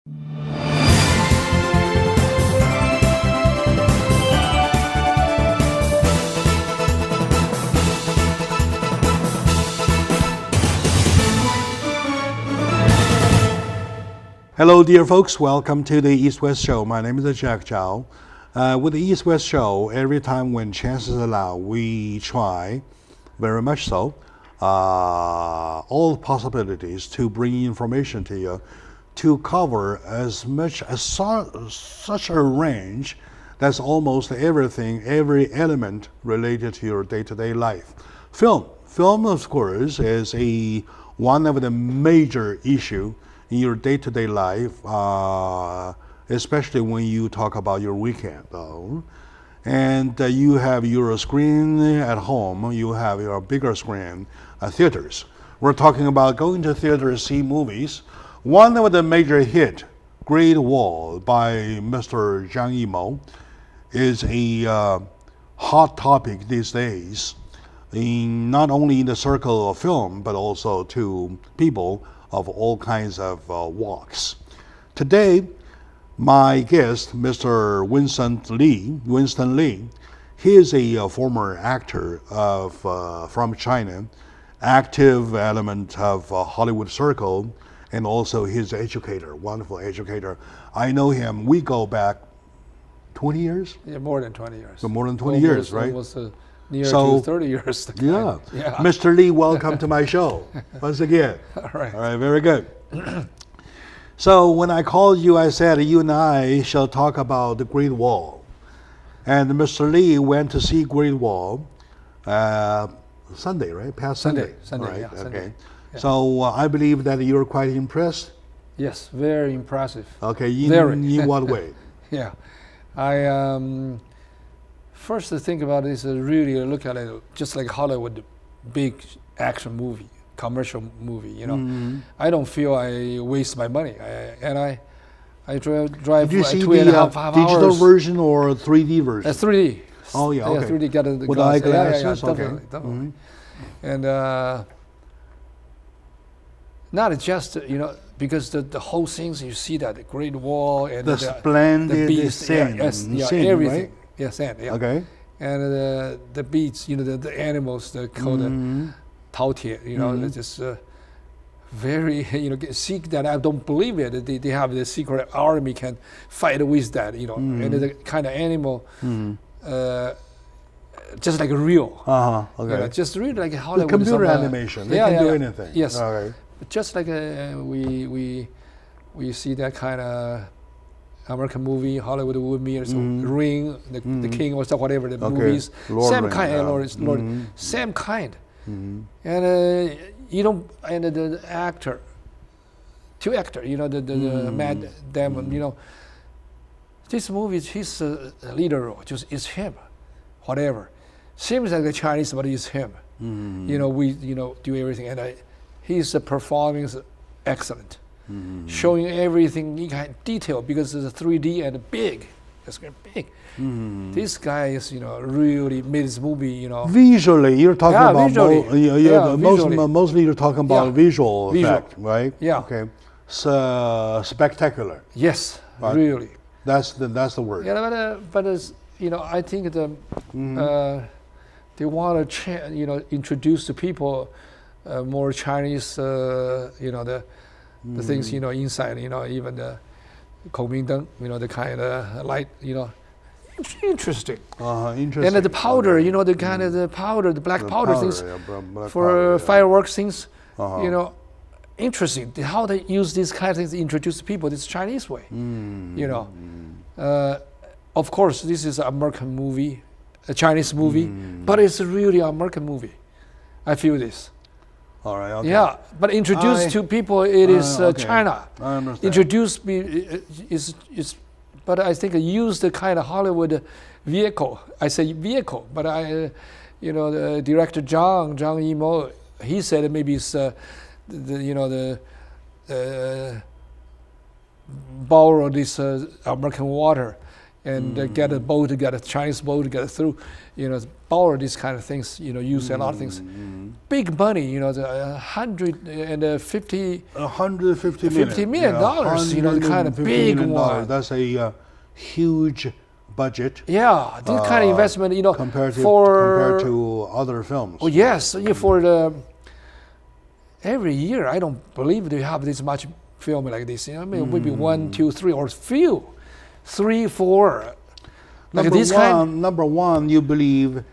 Hello, dear folks. Welcome to the East-West Show. My name is Jack Zhao. With the East-West Show, every time when chances allow, we try, very much so, all possibilities to bring information to you, to cover as much as such a range that's almost everything, every element related to your day-to-day life. Film, of course, is one of the major issues in your day-to-day life, especially when you talk about your weekend, though. And you have your screen at home, you have your bigger screen at theaters. We're talking about going to theaters to see movies. One of the major hit, Great Wall by Mr. Zhang Yimou, is a hot topic these days, not only in the circle of film, but also to people of all kinds of walks. Today, my guest, Mr. Winston Lee, he is a former actor from China, active element of Hollywood circle, and also his educator, wonderful educator. I know him, we go back 20 years? Yeah, more than 20 years. So more than 20 years, right? Almost near to 30 years. Yeah. Mr. Lee, welcome to my show once again. All right, very good. So when I called you, I said you and I shall talk about the Great Wall. And Mr. Lee went to see Great Wall Sunday, right? Past Sunday. Sunday, right? yeah. Sunday. Yeah. So I believe that you're quite impressed. Yes, very impressive. Okay, in what way? Yeah, I first to think about is really look at it just like Hollywood, big action movie, commercial movie. You know, I don't feel I waste my money, I drive Did you see 2.5 hours. Digital version or 3D version? 3D. Oh yeah, okay. Yeah, 3D got the with glasses. eyeglasses. Yeah, Okay. definitely. And not just because the whole things you see that the Great Wall and the splendid beach, scene, everything. right? Yes, yeah. Okay. And the beach, the animals, the called Taotie, they're just very, see that I don't believe it. They have the secret army can fight with that, and the kind of animal, just like real. Okay. Just really like Hollywood. The computer animation, they can do anything. Yes. Okay. Just like we see that kind of American movie, Hollywood movie, or Ring, the King, or whatever the movies. Lord same Ring, kind, same kind. And and the actor, two actor, the Matt Damon, this movie, his leader role, just is him, whatever. Seems like the Chinese, but it's him. We do everything, and his performance excellent. Showing everything in detail because it's a 3D and big. It's big. This guy is, really made this movie, Visually, you're talking about visually. mostly you're talking about visual effect, right? Yeah. Okay. So spectacular. Yes, right? Really. That's the word. Yeah, but it's, I think they want to, introduce to people more Chinese, the things, inside, even the Komingdeng, the kind of light, interesting. Interesting. And the powder, the kind of the powder, the black powder things for fireworks things, interesting. How they use these kind of things to introduce people this Chinese way, Of course, this is an American movie, a Chinese movie, but it's really an American movie. I feel this. All right. Okay. Yeah, but introduced to people, it is China. I understand. Introduced is, but I think use the kind of Hollywood vehicle. I say vehicle, but the director Zhang Yimou, he said maybe it's borrow this American water, and get a boat, get a Chinese boat, get through, borrow these kind of things, use a lot of things. Big money, the $150 million, the kind of big one. That's a huge budget. Yeah, this kind of investment, compared to other films. Oh yes, for every year, I don't believe they have this much film like this. Maybe 1, 2, 3, or few, 3, 4. Like Number one, you believe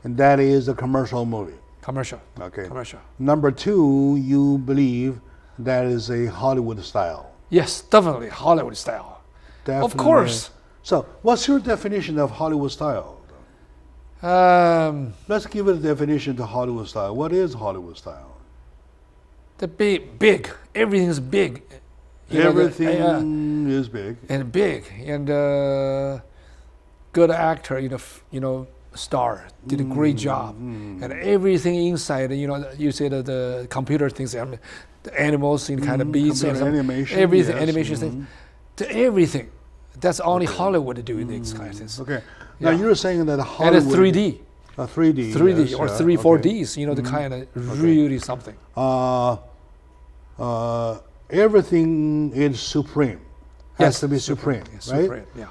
that is a commercial movie. Commercial. Okay. Commercial. Number two, you believe that is a Hollywood style. Yes, definitely Hollywood style. Definitely. Of course. So, what's your definition of Hollywood style? Let's give it a definition to Hollywood style. What is Hollywood style? The big. Everything is big. Everything is big. And big, and good actor, star did a great job, and everything inside, you say that the computer things, the animals, kind of beats, and animation, everything, animation things, everything. That's only Hollywood doing these kind of things. Okay. Now you're saying that Hollywood. And 3D. 3D. 3D or 4Ds, the kind of really something. Everything is supreme. Has to be supreme, yes, right? Supreme, yeah.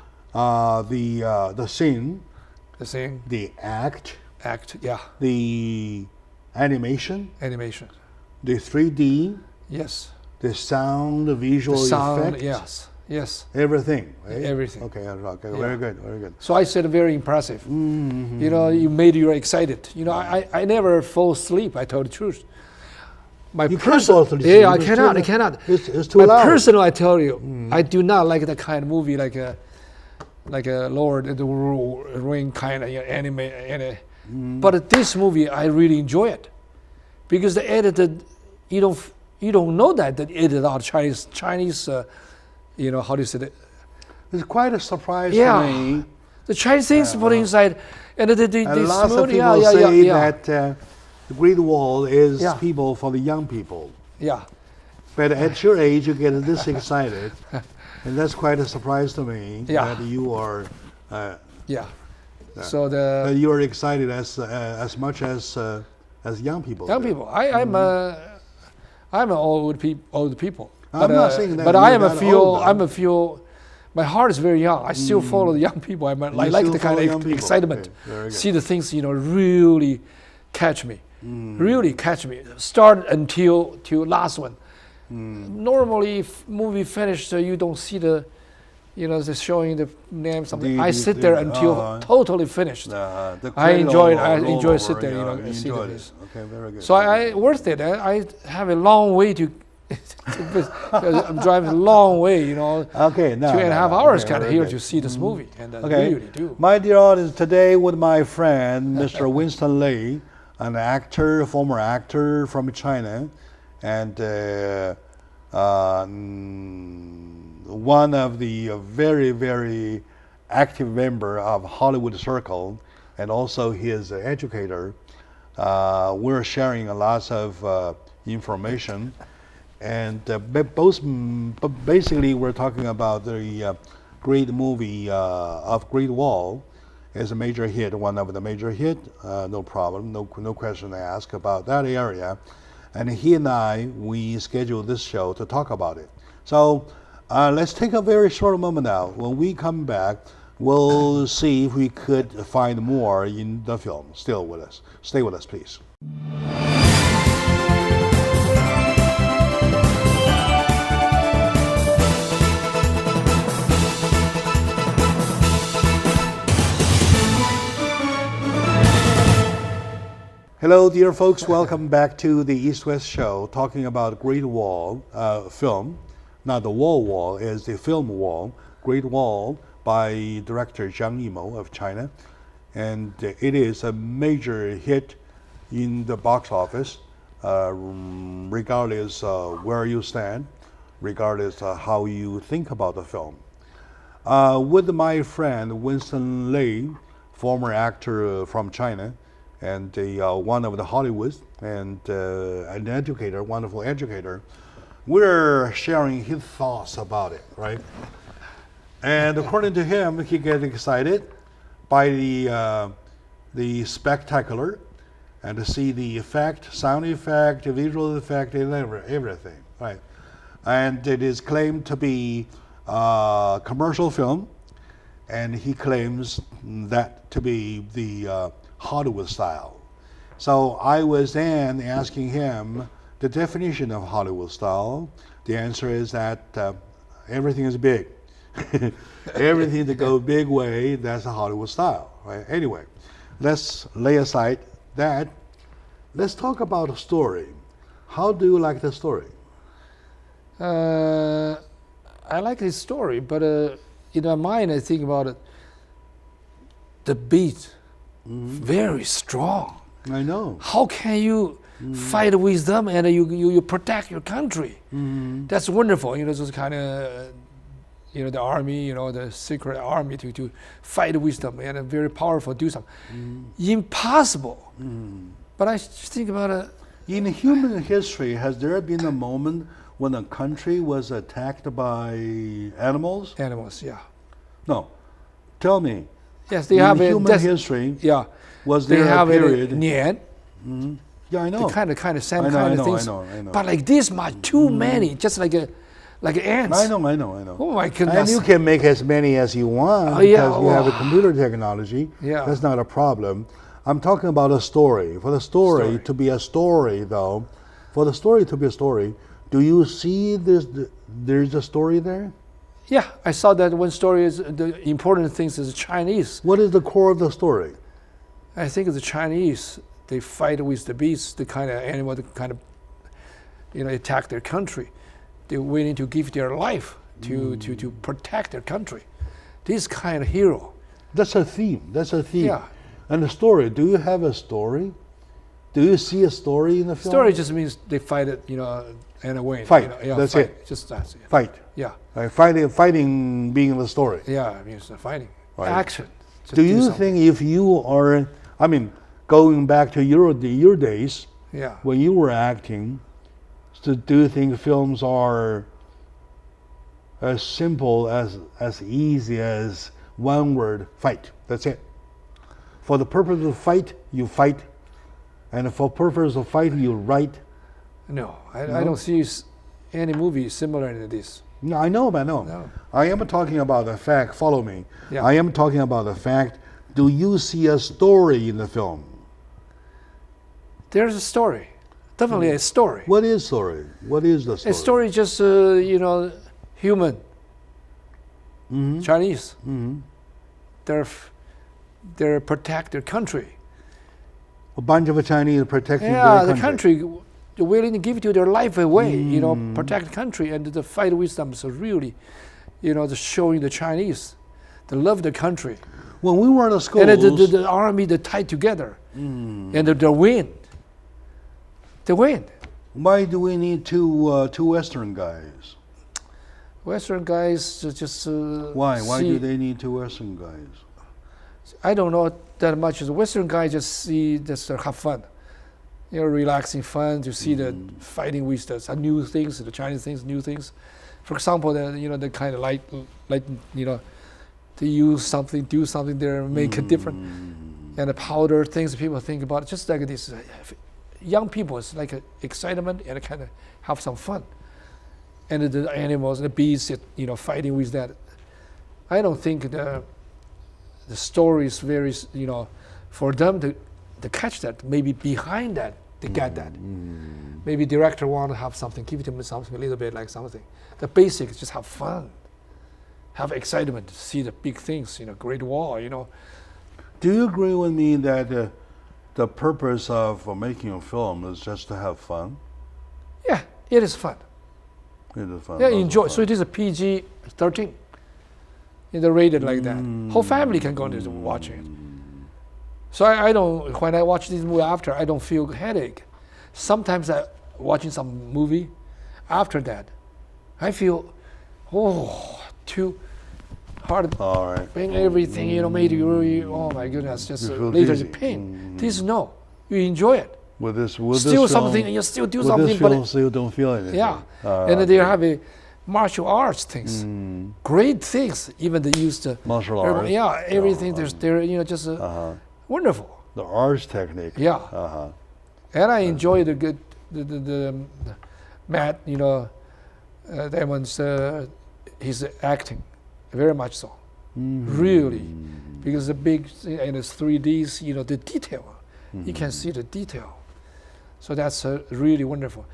The scene. The scene. The act. Yeah. The animation. Animation. The 3D. Yes. The sound, the visual effect. Yes. Everything, right? Everything. Okay. Very good. So I said very impressive. You made you excited. I never fall asleep, I told the truth. You can't fall asleep. Yeah, I cannot. It's too loud. Personal, I tell you, I do not like the kind of movie like a Lord of the Ring kind of anime. But this movie, I really enjoy it because the edited, you don't know that edited out Chinese. How do you say it? It's quite a surprise to me. The Chinese things put inside, and lots of people say that the Great Wall is people for the young people. Yeah. But at your age, you get this excited, and that's quite a surprise to me that you are. So that you are excited as much as young people. Young people. I'm an old people. I'm not saying that. But I'm a few. My heart is very young. I still follow the young people. I like the kind of excitement. Okay, see the things really catch me. Really catch me. Start until last one. Normally, if movie finished, you don't see the showing the name something. I sit there until totally finished. I enjoy sit there. And see this. Okay, very good. So I worth it. I have a long way to. I'm driving a long way, Okay, 2.5 hours here to see this movie, and really do. My dear audience, today with my friend, Mr. Winston Lei, an actor, former actor from China, and one of the very, very active member of Hollywood Circle, and also his educator. We're sharing a lot of information. And basically, we're talking about the great movie of Great Wall. Is a major hit, one of the major hit. No problem, no question to ask about that area. And he and I, we scheduled this show to talk about it. So let's take a very short moment now. When we come back, we'll see if we could find more in the film. Still with us. Stay with us, please. Hello, dear folks. Welcome back to the East-West Show, talking about Great Wall film. Not the wall is the film Wall. Great Wall by director Zhang Yimou of China. And it is a major hit in the box office, regardless where you stand, regardless how you think about the film. With my friend Winston Lei, former actor from China, and one of the Hollywoods, and an educator, wonderful educator, we're sharing his thoughts about it, right? And according to him, he gets excited by the spectacular and to see the effect, sound effect, visual effect, and everything, right? And it is claimed to be a commercial film, and he claims that to be the Hollywood style. So I was then asking him the definition of Hollywood style. The answer is that everything is big. Everything that goes big way, that's a Hollywood style, right? Anyway, let's lay aside that. Let's talk about a story. How do you like the story? I like his story, but in my mind, I think about it. The beat, very strong. I know. How can you fight with them and you protect your country? That's wonderful. Just kind of, the army, the secret army to fight with them and very powerful, do something. Impossible. But I think about it. In human history, has there been a moment when a country was attacked by animals? Animals, yeah. No. Tell me. Yes, they have human history. Yeah. Was there a period? Nian. Yeah, I know. The kind of same I kind of things. I know. But like this much, too many, just like ants. I know. Oh my goodness. And you can make as many as you want because you have a computer technology. Yeah. That's not a problem. I'm talking about a story. For the story to be a story, though, do you see there's a story there? Yeah, I saw that one story is the important things is Chinese. What is the core of the story? I think the Chinese, they fight with the beasts, the kind of animal, the kind of, attack their country. They're willing to give their life to protect their country. This kind of hero. That's a theme. Yeah. And the story, do you have a story? Do you see a story in the film? Story just means they fight it, and win. Fight. That's fight. it. Just that's it. Fight. Yeah. Fighting being the story. Yeah, it means fighting. Right. Action. Do you think if you are, going back to your days, yeah, when you were acting, so do you think films are as simple, as easy as one word, fight? That's it. For the purpose of fight, you fight. And for purpose of fight, you write. No, I don't see any movie similar to this. No, I know. No. I am talking about the fact, follow me. Yeah. I am talking about the fact, do you see a story in the film? There's a story. Definitely a story. What is story? What is the story? A story just, human. Chinese. They're protect their country. A bunch of Chinese protecting their country. Yeah, the country, they're willing to give their life away, protect the country and to fight with them. So really, the showing the Chinese, they love the country. When we were in the schools, and the army, they tied together, and they win. They win. Why do we need two Western guys? Western guys just Why? Why do they need two Western guys? I don't know that much. The Western guys just have fun, relaxing fun to see the fighting with the new things, the Chinese things, new things. For example, the kind of like to use something, do something there, make it different, and the powder things people think about. Just like this, young people, it's like excitement and kind of have some fun. And the animals, the beasts, fighting with that. I don't think the story is very, for them to catch that. Maybe behind that they get that. Maybe director want to have something, give them something a little bit like something. The basics, just have fun, have excitement, see the big things, Great Wall, Do you agree with me that the purpose of making a film is just to have fun? Yeah, it is fun. It is fun. Yeah, enjoy. So it is a PG-13. They're rated like that. Whole family can go to watch it. So I don't, when I watch this movie after, I don't feel headache. Sometimes watching some movie, after that, I feel, too hard. All right. Bring everything, made you really, oh my goodness, just later the pain. This, no, you enjoy it. With this still film, something, you still do with something, this film, still don't feel anything. Yeah, and they have martial arts things, great things. Even they used martial arts. Yeah, everything. They're just wonderful. The arts technique. Yeah. And I enjoy the Matt, Damon's his acting, very much so, really, because the big and it's 3Ds, the detail, you can see the detail, so that's really wonderful.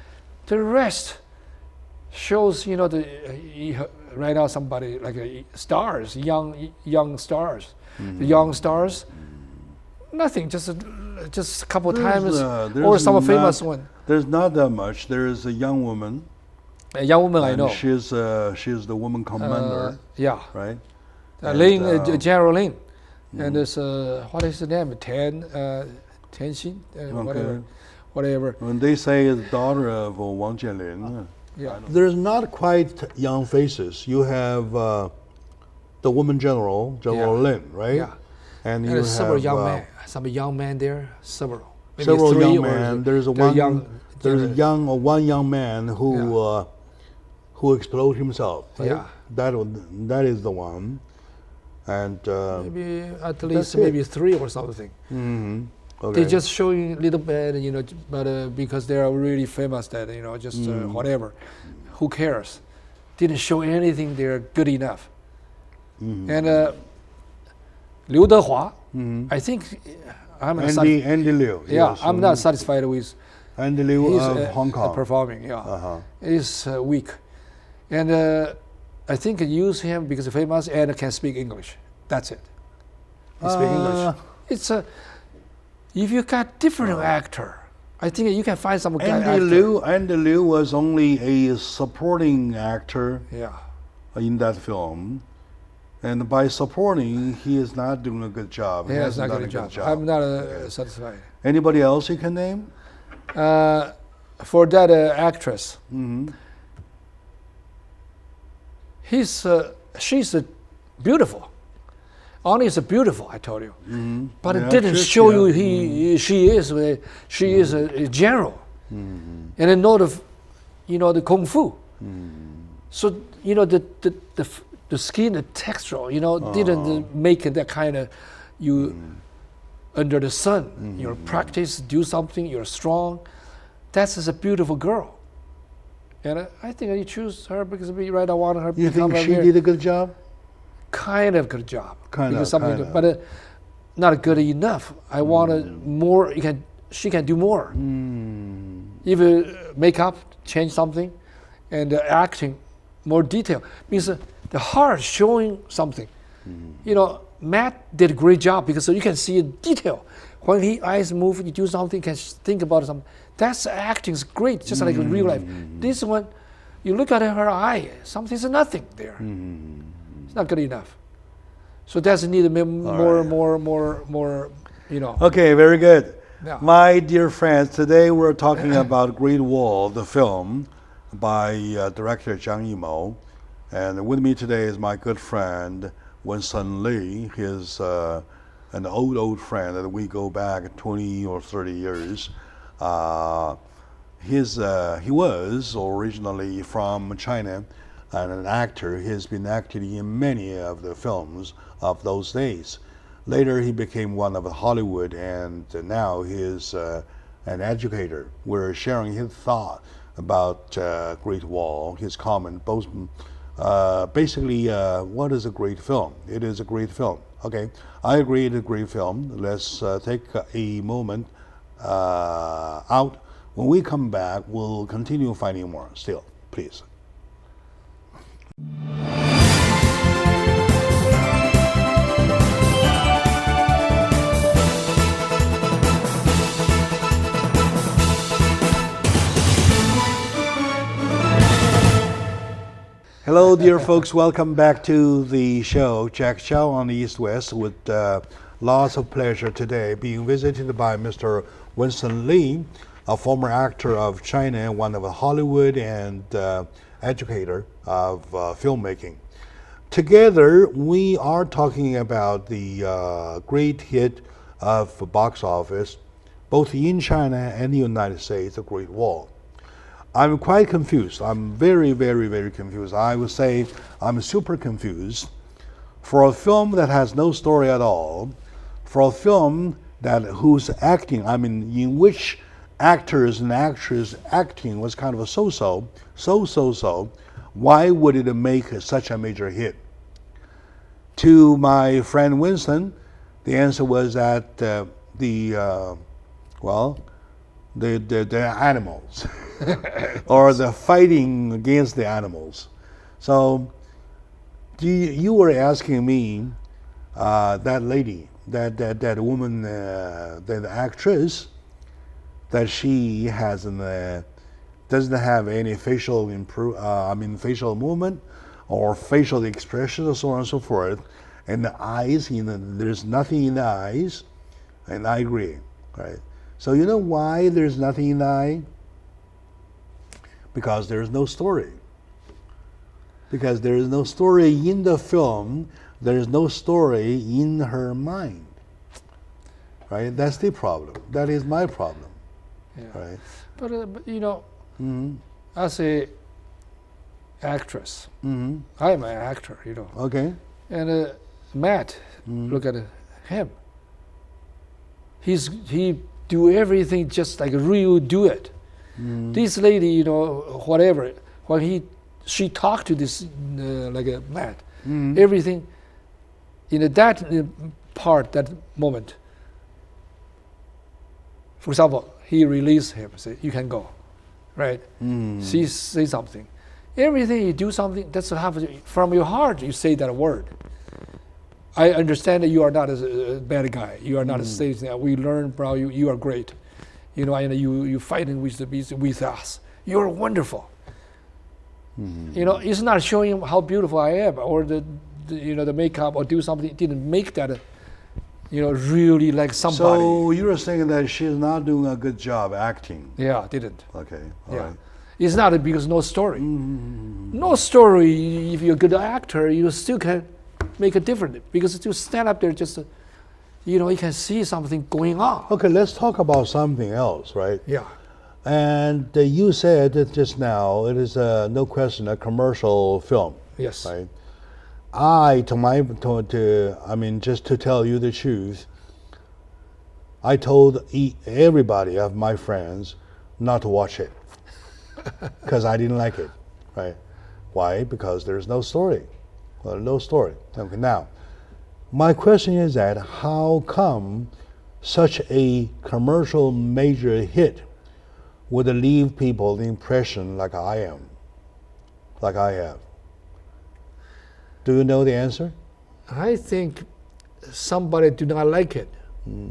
The rest shows, right now somebody like stars, young stars, the young stars. Nothing, just a couple times, or some famous one. There's not that much. There is a young woman. A young woman I know. She's the woman commander. Yeah. Right. General Lin, and there's what is the name? Tianxin, whatever. When they say the daughter of Wang Jianlin. Yeah. There's not quite young faces. You have the woman General Lin, right? Yeah. And you have several young men. Some young men there, several. Maybe several three young men. There's one young man who explodes himself. Right? Yeah. That is the one. And maybe at least maybe three or something. Mm-hmm. Okay. They just showing a little bit, but because they are really famous, that just whatever. Who cares? Didn't show anything. They're good enough. And Liu Dehua, I think Andy Liu. Yeah, yes. I'm not satisfied with Andy Liu of Hong Kong performing. Yeah, is weak, and I think use him because he's famous and can speak English. That's it. He speak English. It's if you got different actor, I think you can find some guy. Andy Liu was only a supporting actor. Yeah. In that film. And by supporting, he is not doing a good job. He has not done a good job. I'm not satisfied. Anybody else you can name? For that actress, she's beautiful. Only is beautiful, I told you. But it didn't show you she is a general, and a note of, the kung fu. So the skin, the texture, didn't make it that kind of under the sun. You practice, do something, you're strong. That's just a beautiful girl. And I think I choose her because I want her to become You think she did a good job? Kind of good job. But not good enough. I wanted more. She can do more. Even makeup, change something, and acting, more detail. Means the heart showing something. Matt did a great job because you can see detail. When his eyes move, you do something, you can think about something. That's acting is great, just like in real life. This one, you look at her eye, something's nothing there. It's not good enough. So that's need more. Okay, very good. Yeah. My dear friends, today we're talking about Great Wall, the film by director Zhang Yimou. And with me today is my good friend, Winston Lee. He's an old friend that we go back 20 or 30 years. He was originally from China and an actor. He's been acting in many of the films of those days. Later he became one of Hollywood, and now he is an educator. We're sharing his thought about Great Wall, his comment, both basically what is a great film? It is a great film. Okay, I agree it's a great film. Let's take a moment out. When we come back, we'll continue finding more still, please. Hello, dear folks. Welcome back to the show. Jack Chow on the East West with lots of pleasure today being visited by Mr. Winston Lee, a former actor of China, one of Hollywood, and educator of filmmaking. Together, we are talking about the great hit of box office, both in China and the United States, The Great Wall. I'm quite confused. I'm very, very, very confused. I would say I'm super confused. For a film that has no story at all, for a film that whose acting, I mean, in which actors and actresses acting was kind of a so-so, why would it make such a major hit? To my friend Winston, the answer was that the animals or the fighting against the animals. So you were asking me, that lady, that woman, the actress, that she doesn't have any facial facial movement or facial expression and so on and so forth, and the eyes, there's nothing in the eyes, and I agree, right? So you know why there's nothing in the eye? Because there's no story. Because there is no story in the film, there is no story in her mind, right? That's the problem. That is my problem, right? But as a actress, I'm an actor, Okay. And Matt, look at him. He do everything just like real do it. This lady, whatever, when she talked to this like a Matt, everything in that part, that moment. For example, he released him, say, you can go, right? She say something. Everything you do something, that's what happens from your heart. You say that word. I understand that you are not a bad guy. You are not a slave. We learn, bro. You are great. And you fighting with us. You are wonderful. It's not showing how beautiful I am, or the makeup, or do something. It didn't make that, really like somebody. So you were saying that she's not doing a good job acting. Yeah, didn't. Okay. Yeah. Right. It's not because no story. No story. If you're a good actor, you still can make a difference, because to stand up there, just you can see something going on. Okay, let's talk about something else, right? Yeah. And you said that just now it is no question a commercial film. Yes. Right. Just to tell you the truth, I told everybody of my friends not to watch it because I didn't like it. Right. Why? Because there's no story. Well, no story. Okay. Now, my question is that how come such a commercial major hit would leave people the impression like I have? Do you know the answer? I think somebody do not like it.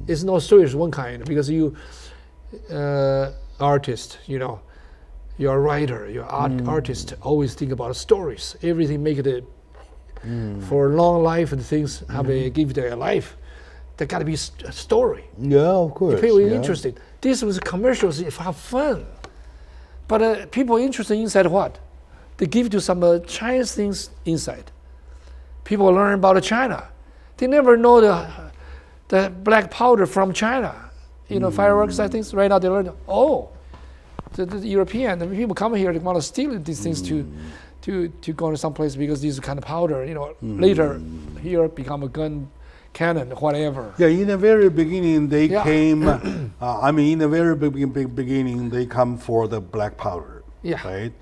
It's no story. It's one kind, because you, artist, you're a writer, you're artist. Always think about stories. Everything make it for a long life, and things have give their life. There got to be a story. Yeah, of course. People are interested. This was commercials if have fun, but people interested inside what? They give you some Chinese things inside. People learn about China. They never know the black powder from China. Fireworks, I think. Right now they learn. Oh, the European people come here. They want to steal these things to go to some place, because these kind of powder. Later here become a gun, cannon, whatever. Yeah, in the very beginning they came. In the very beginning they come for the black powder. Yeah. Right.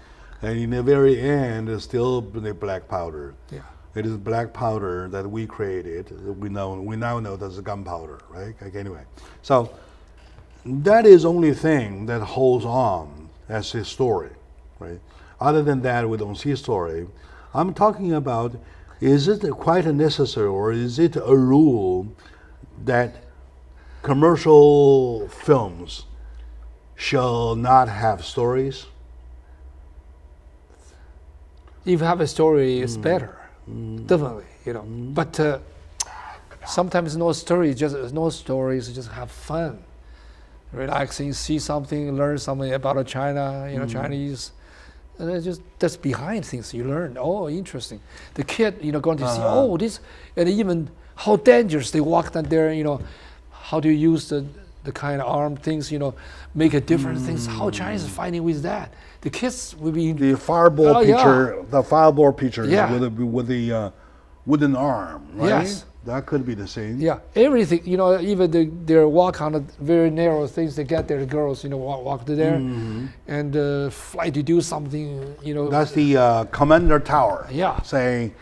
And in the very end, it's still the black powder. Yeah. It is black powder that we created. We now know that's gunpowder, right? Okay, anyway, so that is only thing that holds on as a story, right? Other than that, we don't see a story. I'm talking about, is it quite necessary, or is it a rule that commercial films shall not have stories? If you have a story, it's better. Definitely, But sometimes no stories, just have fun, relaxing, see something, learn something about China, Chinese, and that's behind things you learn. Oh, interesting. The kid, going to see, this, and even how dangerous they walk down there. How to use the the kind of arm things, make a different things. How Chinese is fighting with that? The kids will be the fireball pitcher, yeah. the fireball pitcher Yeah. with the wooden arm, right? Yes. That could be the same. Yeah, everything. Even they walk on the very narrow things. They get their girls, walk to there, and fly to do something. That's the commander tower. Yeah. Saying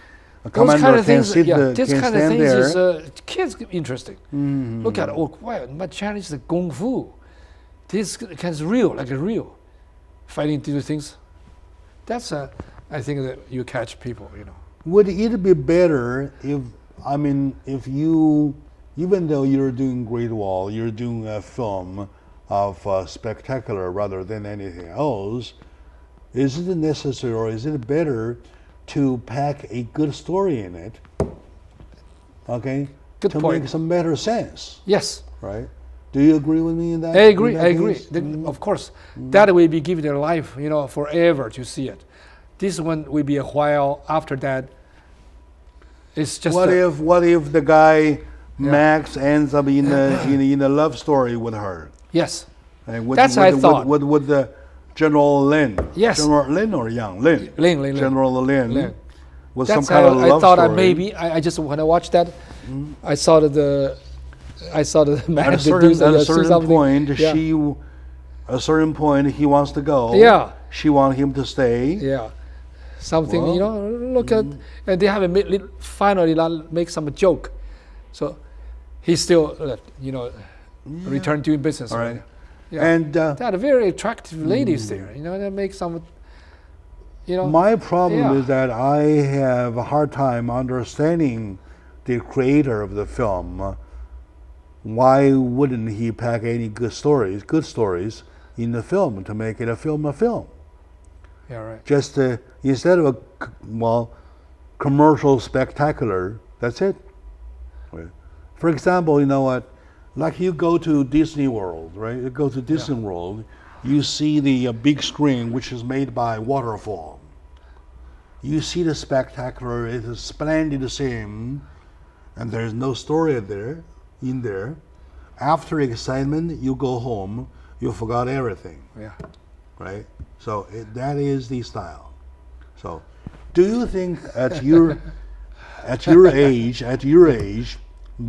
a Those commander kind of can things. sit Yeah, the, this can kind of stand things there. is kids interesting. Look at my Chinese is kung fu. This kind of real, like a real, fighting to do things. That's I think that you catch people. Would it be better if you, even though you're doing Great Wall, you're doing a film of spectacular rather than anything else, is it necessary or is it better to pack a good story in it, okay, Good to point. make some better sense, Yes. right? Do you agree with me in that? I agree. in that I agree. case? Of course, that will be given their life, forever to see it. This one will be a while. After that, it's just. What if the guy Max ends up in a love story with her? Yes. And with, That's with, what I thought. With the General Lin. Yes. General Lin or Young Lin. Lin. General Lin. Lin. With That's some kind how of I love thought. story. I just when I watched that, I saw the man At a certain point, a certain point, he wants to go. Yeah. She wants him to stay. Yeah. Something, Well, look at, and they have finally make some joke. So he still, returned doing business. All Right. right. Yeah. And They had very attractive ladies there. That make some, my problem Yeah. is that I have a hard time understanding the creator of the film. Why wouldn't he pack any good stories in the film to make it a film? Yeah, right. Just instead of a commercial spectacular, that's it. For example, you know what? Like you go to Disney World, right? You go to Disney World, you see the big screen which is made by waterfall. You see the spectacular, it is splendid scene, and there's no story in there. After excitement, you go home, you forgot everything. Yeah. Right? So that is the style. So, do you think at your age,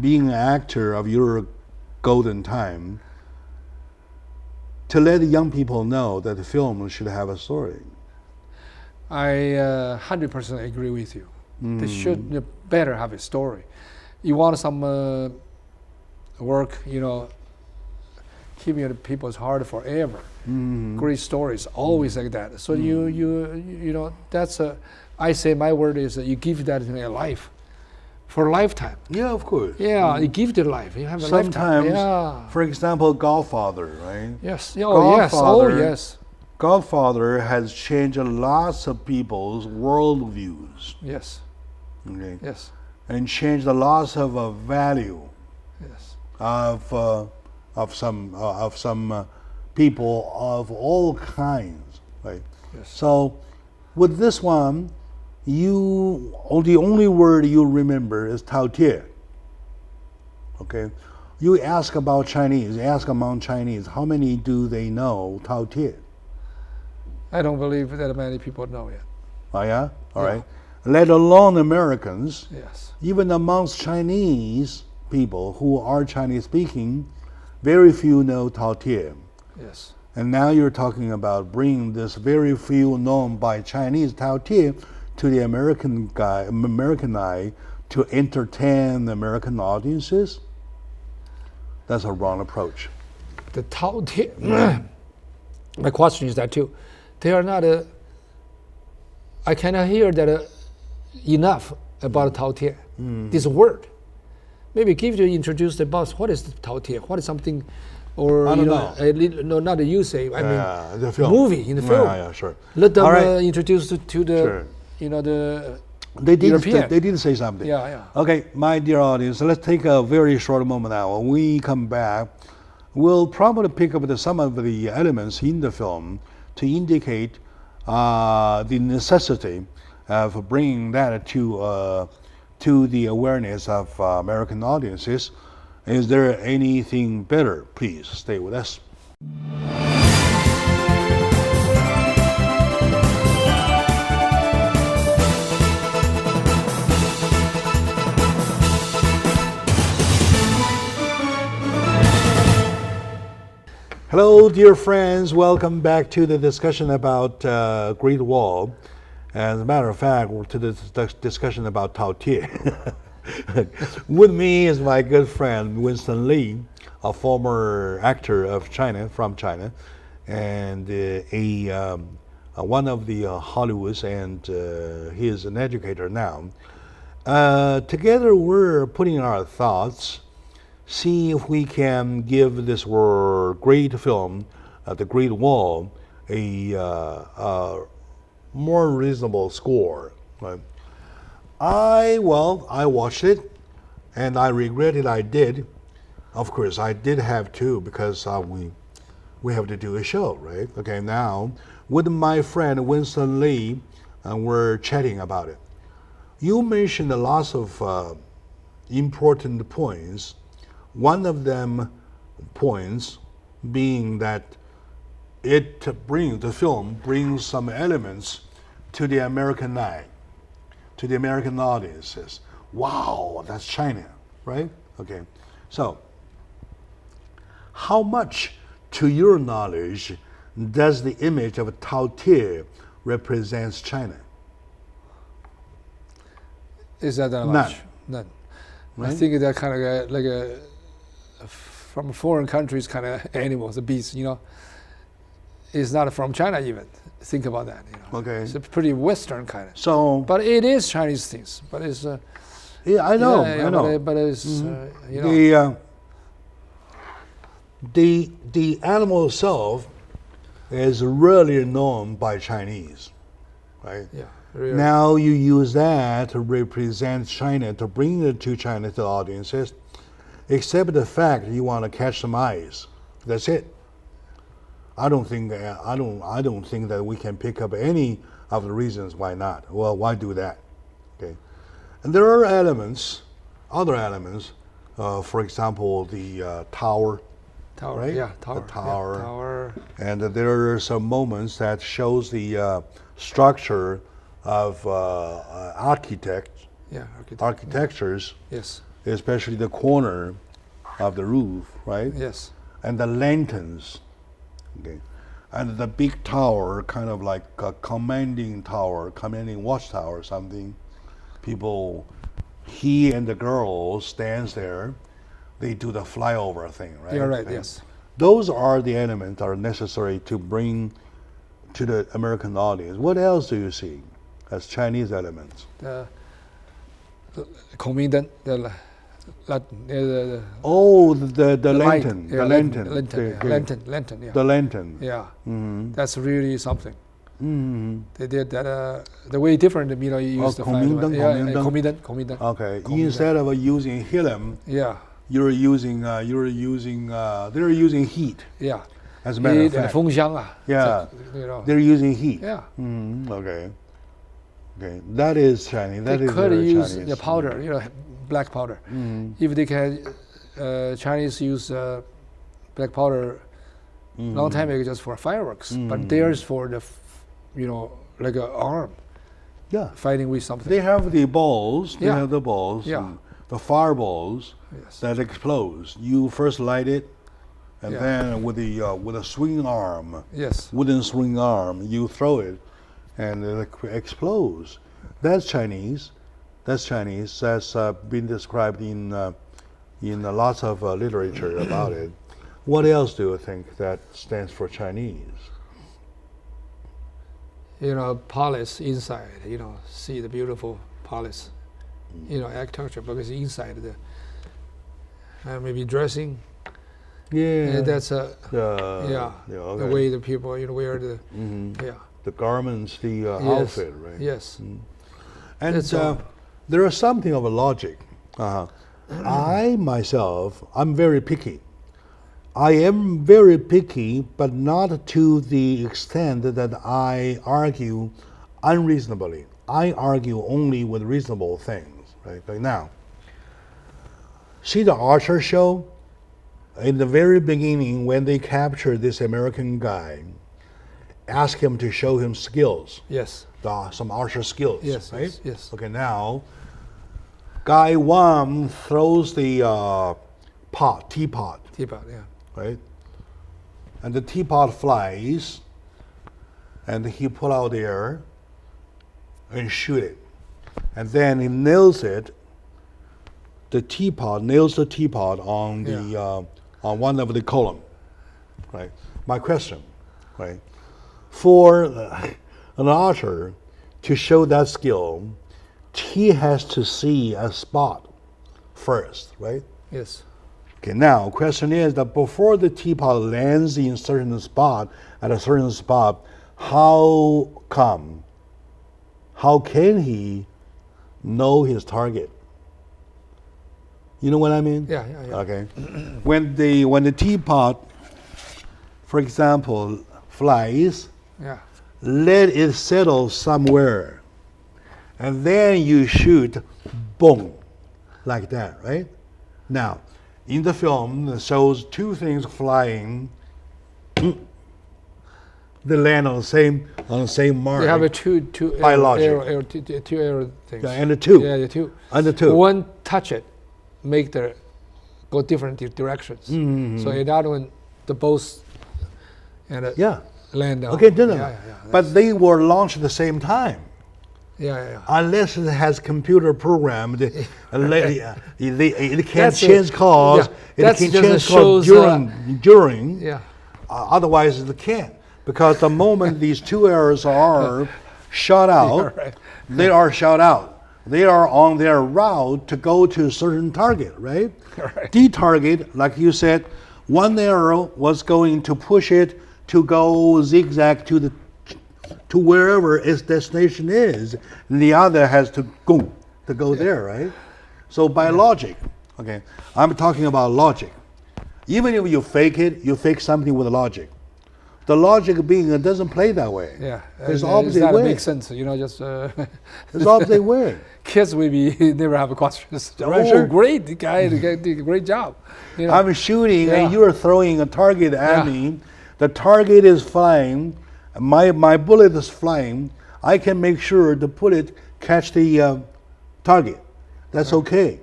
being an actor of your golden time, to let young people know that the film should have a story? I 100% agree with you. They should better have a story. You want some work, keeping people's heart forever. Great stories, always like that. So that's I say my word is that you give that in a life, for a lifetime. Yeah, of course. Yeah, you give it a life. You have a lifetime. Sometimes, Yeah. for example, Godfather, right? Yes. Oh yes. Oh Godfather. yes. Godfather has changed lots of people's worldviews. Yes. Okay. Yes. And changed lots of value Yes. of some people of all kinds, right? Yes. So, with this one, the only word you remember is Tao Tie. Okay, you ask about Chinese, ask among Chinese, how many do they know Tao Tie? I don't believe that many people know yet. Oh yeah, all Yeah. right. Let alone Americans. Yes. Even amongst Chinese people who are Chinese speaking, very few know Tao Tie. Yes. And now you're talking about bringing this very few known by Chinese Tao Tie to the American eye to entertain the American audiences. That's a wrong approach. The Tao Tie. My question is that too. They are not. I cannot hear that enough about Tao Tie. This word. Maybe give you introduce the boss. What is the Tao Tie? What is something, or I don't know. No, not you say. I mean, the film. movie in the film. Yeah, sure. Let them All right. introduce to the, Sure. The. They European. did say something. Yeah. Okay, my dear audience, let's take a very short moment now. When we come back, we'll probably pick up some of the elements in the film to indicate the necessity of bringing that to the awareness of American audiences. Is there anything better? Please stay with us. Hello, dear friends. Welcome back to the discussion about Great Wall. As a matter of fact, to the discussion about Taotie. With me is my good friend Winston Lee, a former actor of China, from China, and one of the Hollywoods, and he is an educator now. Together, we're putting our thoughts. See if we can give this great film, The Great Wall, a more reasonable score. Right? I watched it, and I regretted I did. Of course, I did have to, because we have to do a show, right? Okay, now with my friend Winston Lee, we're chatting about it. You mentioned lots of important points. One of them points being that the film brings some elements to the American eye, to the American audiences. Wow, that's China, right? Okay, so how much, to your knowledge, does the image of Taotie represents China? Is that much? None. Right? I think that kind of like a from foreign countries kind of animals, a beast, it's not from China even. Think about that. Okay. It's a pretty Western kind of. So, but it is Chinese things. But it's. Yeah, I know. I know. But it's the animal itself is really known by Chinese, right? Yeah. Really. Now you use that to represent China, to bring it to China, to the audiences. Except the fact you want to catch some eyes. That's it. I don't think that we can pick up any of the reasons why not. Well, why do that? Okay. And there are elements, other elements. For example, the tower. Tower. Right? Yeah. Tower. The tower. Yeah, tower. And there are some moments that shows the structure of architectures. Yes. Especially the corner of the roof, right? Yes. And the lanterns, okay, and the big tower, kind of like a commanding watchtower or something. People, he and the girl stands there. They do the flyover thing, right? You're right. And yes. Those are the elements that are necessary to bring to the American audience. What else do you see as Chinese elements? The lantern. The lantern. Yeah. Mm-hmm. That's really something. Mm-hmm. They did that the way different. You use the komindang. Okay. Instead of using helium, they're using heat. Yeah. As a matter of fact. 风箱啊. Yeah. They're using heat. Yeah. Okay. Okay. That is Chinese. That is could use Chinese. the powder, black powder. If they can, Chinese use black powder long time ago just for fireworks, but theirs for the, like an arm. Yeah. Fighting with something. They have the balls. They have the balls. Yeah. The fireballs that explodes. You first light it, and then with a swing arm. Yes. Wooden swing arm, you throw it, and it explodes. That's Chinese. That's Chinese. That's been described in lots of literature about it. What else do you think that stands for Chinese? Palace inside. See the beautiful palace. Architecture, because inside the maybe dressing. Yeah. That's okay. The way the people wear the the garments, the outfit, right? Yes. And there is something of a logic. I myself, I'm very picky. I am very picky, but not to the extent that I argue unreasonably. I argue only with reasonable things, right? Like now, See the Archer show? In the very beginning, when they captured this American guy, ask him to show him skills. Yes. Some Archer skills. Yes. Right? Yes. Okay, now, guy one throws the teapot. Teapot, yeah. Right? And the teapot flies, and he pull out the air and shoot it. And then he nails it. Nails the teapot on the on one of the column. Right? My question, right? For an archer to show that skill, he has to see a spot first, right? Yes. Okay, now question is that before the teapot lands in a certain spot, how can he know his target? You know what I mean? Yeah. Okay. When the teapot, for example, flies, let it settle somewhere, and then you shoot, boom, like that, right? Now, in the film, it shows two things flying. They land on the same mark. They have two by logic. two arrow things. Yeah, and the two. Yeah, the two. And the two. One touch it, make the go different directions. So in that one, the both and land on. Okay, didn't yeah, but they were launched at the same time. Yeah. Unless it has computer programmed, it can't change course. It can change course during. Yeah. Otherwise, it can't. Because the moment these two arrows are shot out, they are shot out. They are on their route to go to a certain target, right? The target, like you said, one arrow was going to push it to go zigzag to wherever its destination is, and the other has to go there, right? So by logic, okay, I'm talking about logic. Even if you fake it, you fake something with logic. The logic being it doesn't play that way. Yeah, it's opposite way. It makes sense, just. It's opposite way. Kids will never have questions. Sure. Great, the guy did a great job. I'm shooting and you're throwing a target at me. The target is flying. My bullet is flying. I can make sure the bullet catch the target. That's okay.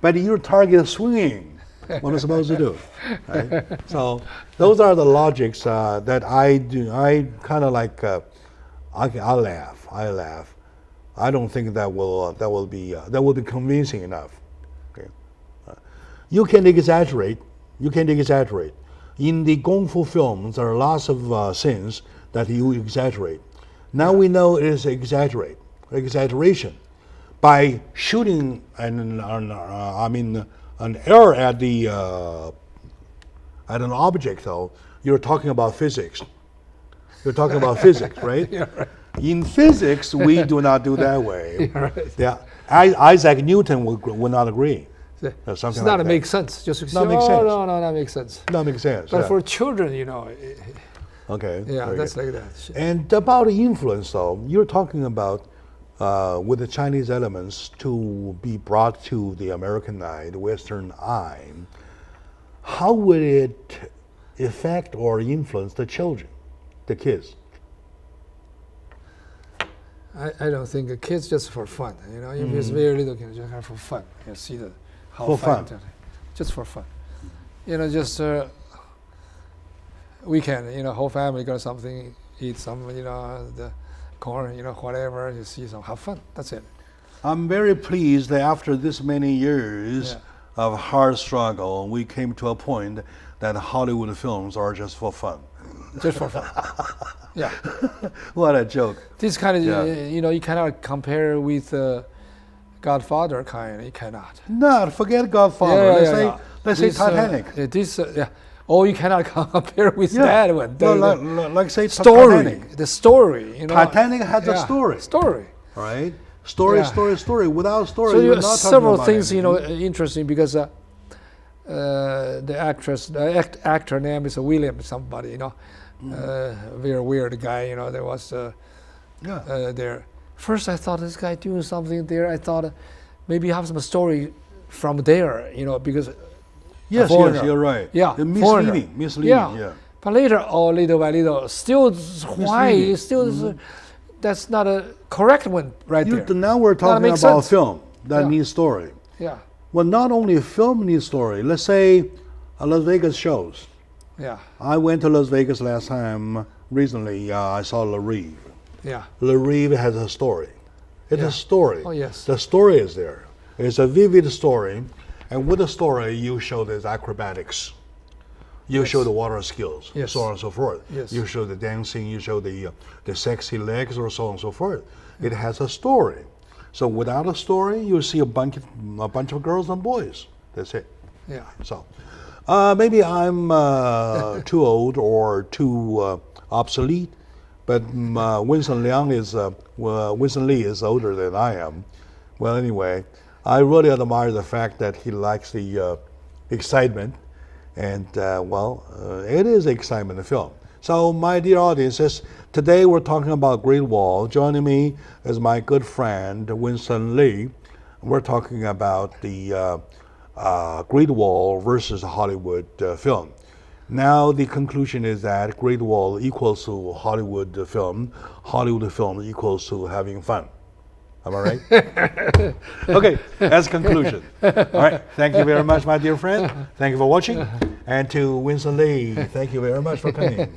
But your target is swinging. What am I supposed to do? Right? So those are the logics that I do. I kind of like. I laugh. I don't think that will be convincing enough. Okay. You can exaggerate. In the Kung Fu films, there are lots of scenes that you exaggerate. Now we know it is exaggeration. By shooting an arrow at an object, though, you're talking about physics. Right? Yeah, right. In physics, we do not do that way. Yeah, right. Yeah, Isaac Newton would not agree. It's not to make sense. Just not make sense. No, that makes sense. Not make sense. But for children, okay. Yeah, that's like that. And about influence, though, you're talking about with the Chinese elements to be brought to the American eye, the Western eye. How would it affect or influence the children, the kids? I don't think the kids just for fun. If it's very little kids, just have for fun. See how for fun. Just for fun. Just weekend. Whole family got something, eat some. The corn. Whatever. You see some, have fun. That's it. I'm very pleased that after this many years of hard struggle, we came to a point that Hollywood films are just for fun. Just for fun. Yeah. What a joke. This kind of, you cannot compare with Godfather kind. You cannot. No, forget Godfather. Let's say Titanic. Oh, you cannot compare with that one. Like say story. Titanic. The story. Titanic has a story. Story. Right. Story. Without story, so you're not talking several about things, anything. interesting because the actor name is William somebody, very weird guy, there was there. First I thought this guy doing something there. I thought maybe have some story from there, because Yes, foreigner. you're right. Yeah, The foreigner. misleading. Yeah. But later, little by little, still why? Misleading. Still, that's not a correct one right there. Now we're talking makes about sense. film that Yeah. needs story. Yeah, Well, not only film needs story. Let's say Las Vegas shows. yeah, I went to Las Vegas last time. Recently, I saw La Rive. yeah. La Rive has a story. It's Yeah. a story. Oh, yes. The story is there. It's a vivid story. And with the story, you show the acrobatics. You show the water skills, Yes. so on and so forth. Yes. You show the dancing, you show the sexy legs, or so on and so forth. It has a story. So without a story, you see a bunch of girls and boys. That's it. Yeah. So maybe I'm too old or too obsolete, but Winston Lee is older than I am. Well, anyway, I really admire the fact that he likes the excitement, and it is excitement in film. So, my dear audiences, today we're talking about Great Wall. Joining me is my good friend Winston Lee. We're talking about the Great Wall versus Hollywood film. Now the conclusion is that Great Wall equals to Hollywood film. Hollywood film equals to having fun. Am I right? Okay, that's conclusion. All right, thank you very much, my dear friend. Thank you for watching. And to Winston Lee, thank you very much for coming.